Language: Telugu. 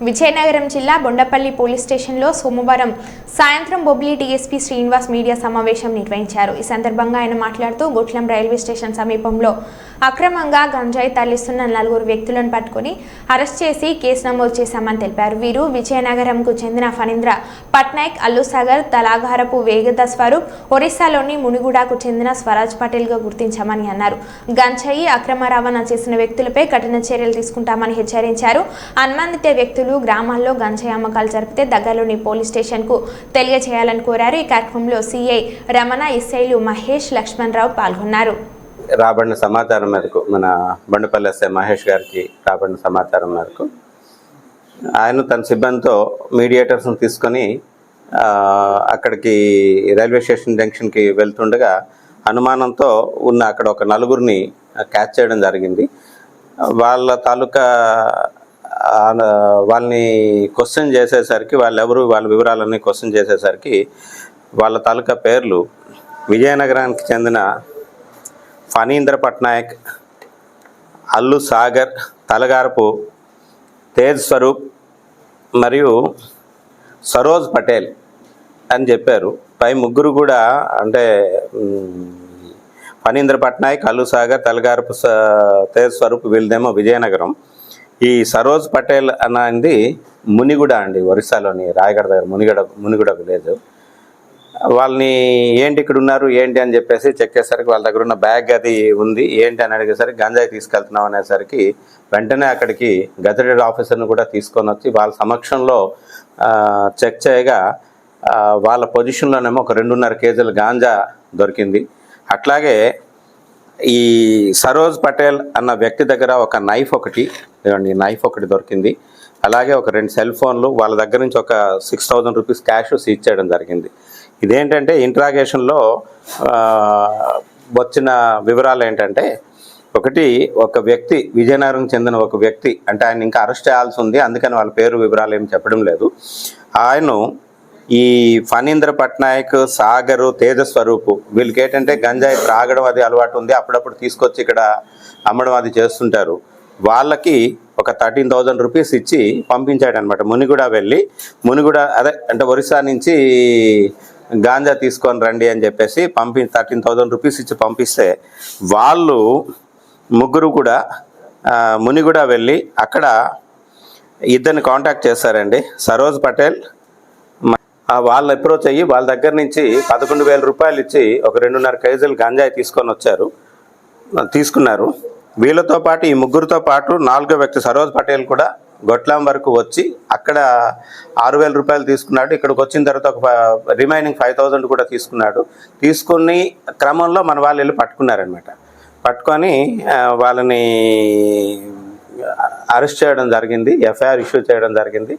విజయనగరం జిల్లా బొండపల్లి పోలీస్ స్టేషన్లో సోమవారం సాయంత్రం బొబ్లీ డీఎస్పీ శ్రీనివాస్ మీడియా సమావేశం నిర్వహించారు. ఈ సందర్భంగా ఆయన మాట్లాడుతూ గొట్లం రైల్వే స్టేషన్ సమీపంలో అక్రమంగా గంజాయి తరలిస్తున్న 4 వ్యక్తులను పట్టుకుని అరెస్ట్ చేసి కేసు నమోదు చేశామని తెలిపారు. వీరు విజయనగరంకు చెందిన ఫణీంద్ర పట్నాయక్, అల్లుసాగర్, తలాగారపు వేగద స్వరూప్, ఒరిస్సాలోని మునిగూడకు చెందిన స్వరాజ్ పటేల్గా గుర్తించామని అన్నారు. గంజాయి అక్రమ రవాణా చేసిన వ్యక్తులపై కఠిన చర్యలు తీసుకుంటామని హెచ్చరించారు. అనుమానిత వ్యక్తులు గ్రామాల్లో గంజాయి అమ్మకాలు జరిపితే దగ్గరలోని పోలీస్ స్టేషన్ కు తెలియజేయాలని కోరారు. ఈ కార్యక్రమంలో సిఐ రమణ, ఎస్ఐలు మహేష్, లక్ష్మణ్ రావు పాల్గొన్నారు. రాబడిన సమాచారం మేరకు మన బండపల్లి ఎస్ఐ మహేష్ గారికి రాబడిన సమాచారం మేరకు ఆయన తన సిబ్బందితో మీడియేటర్స్ని తీసుకొని అక్కడికి రైల్వే స్టేషన్ జంక్షన్కి వెళ్తుండగా అనుమానంతో ఉన్న అక్కడ ఒక 4గురిని క్యాచ్ చేయడం జరిగింది. వాళ్ళ తాలూకా వాళ్ళని క్వశ్చన్ చేసేసరికి వాళ్ళ వివరాలన్నీ క్వశ్చన్ చేసేసరికి వాళ్ళ తాలూకా పేర్లు విజయనగరానికి చెందిన ఫణీంద్ర పట్నాయక్, అల్లు సాగర్, తలగారపు తేజ్ స్వరూప్ మరియు సరోజ్ పటేల్ అని చెప్పారు. పై ముగ్గురు కూడా అంటే ఫణీంద్ర పట్నాయక్, అల్లు సాగర్, తలగారపు తేజ్ స్వరూప్ వీళ్ళదేమో విజయనగరం. ఈ సరోజ్ పటేల్ అన్నది మునిగూడ అండి, ఒరిస్సాలోని రాయగఢ దగ్గర మునిగూడ విలేజ్. వాళ్ళని ఏంటి ఇక్కడ ఉన్నారు ఏంటి అని చెప్పేసి చెక్ చేసరికి వాళ్ళ దగ్గర ఉన్న బ్యాగ్ అది ఉంది, ఏంటి అని అడిగేసరికి గంజాయి తీసుకెళ్తున్నాం అనేసరికి వెంటనే అక్కడికి గజెటెడ్ ఆఫీసర్ని కూడా తీసుకొని వచ్చి వాళ్ళ సమక్షంలో చెక్ చేయగా వాళ్ళ పొజిషన్లోనేమో ఒక 2.5 కేజీల గాంజా దొరికింది. అట్లాగే ఈ సరోజ్ పటేల్ అన్న వ్యక్తి దగ్గర ఒక నైఫ్ ఒకటి దొరికింది. అలాగే ఒక 2 సెల్ ఫోన్లు, వాళ్ళ దగ్గర నుంచి ఒక 6000 రూపీస్ క్యాష్ సీజ్ చేయడం జరిగింది. ఇదేంటంటే ఇంట్రాగేషన్లో వచ్చిన వివరాలు ఏంటంటే, ఒక వ్యక్తి విజయనగరం చెందిన ఒక వ్యక్తి, అంటే ఆయన ఇంకా అరెస్ట్ చేయాల్సి ఉంది, అందుకని వాళ్ళ పేరు వివరాలు ఏమి చెప్పడం లేదు. ఆయన ఈ ఫణీంద్ర పట్నాయక్, సాగరు, తేజస్వరూపు వీళ్ళకి ఏంటంటే గంజాయి త్రాగడం అది అలవాటు ఉంది, అప్పుడప్పుడు తీసుకొచ్చి ఇక్కడ అమ్మడం అది చేస్తుంటారు. వాళ్ళకి ఒక 13,000 రూపీస్ ఇచ్చి పంపించాడనమాట. మునిగూడ అంటే ఒరిస్సా నుంచి గాంజా తీసుకొని రండి అని చెప్పేసి 13,000 రూపీస్ ఇచ్చి పంపిస్తే వాళ్ళు ముగ్గురు కూడా మునిగూడ వెళ్ళి అక్కడ ఇద్దరిని కాంటాక్ట్ చేశారండి. సరోజ్ పటేల్ వాళ్ళు అప్రోచ్ అయ్యి వాళ్ళ దగ్గర నుంచి 11,000 రూపాయలు ఇచ్చి ఒక 2.5 కేజీలు గంజాయి తీసుకున్నారు. వీళ్ళతో పాటు ఈ ముగ్గురితో పాటు 4వ వ్యక్తి సరోజ్ పటేల్ కూడా గొట్లాం వరకు వచ్చి అక్కడ 6,000 రూపాయలు తీసుకున్నాడు. ఇక్కడికి వచ్చిన తర్వాత ఒక రిమైనింగ్ 5,000 కూడా తీసుకుని క్రమంలో మన వాళ్ళు వెళ్ళి పట్టుకున్నారనమాట. పట్టుకొని వాళ్ళని అరెస్ట్ చేయడం జరిగింది, ఎఫ్ఐఆర్ ఇష్యూ చేయడం జరిగింది.